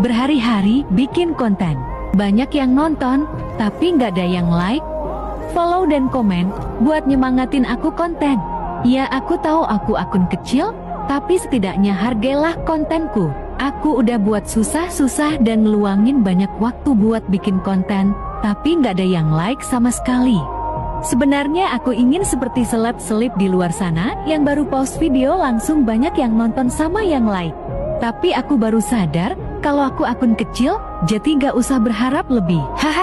Berhari-hari bikin konten, banyak yang nonton, tapi nggak ada yang like, follow dan komen, buat nyemangatin aku konten. Ya aku tahu aku akun kecil, tapi setidaknya hargailah kontenku. Aku udah buat susah-susah dan ngeluangin banyak waktu buat bikin konten, tapi nggak ada yang like sama sekali. Sebenarnya aku ingin seperti seleb-seleb di luar sana, yang baru post video langsung banyak yang nonton sama yang like. Tapi aku baru sadar, kalau aku akun kecil, jadi gak usah berharap lebih. Haha.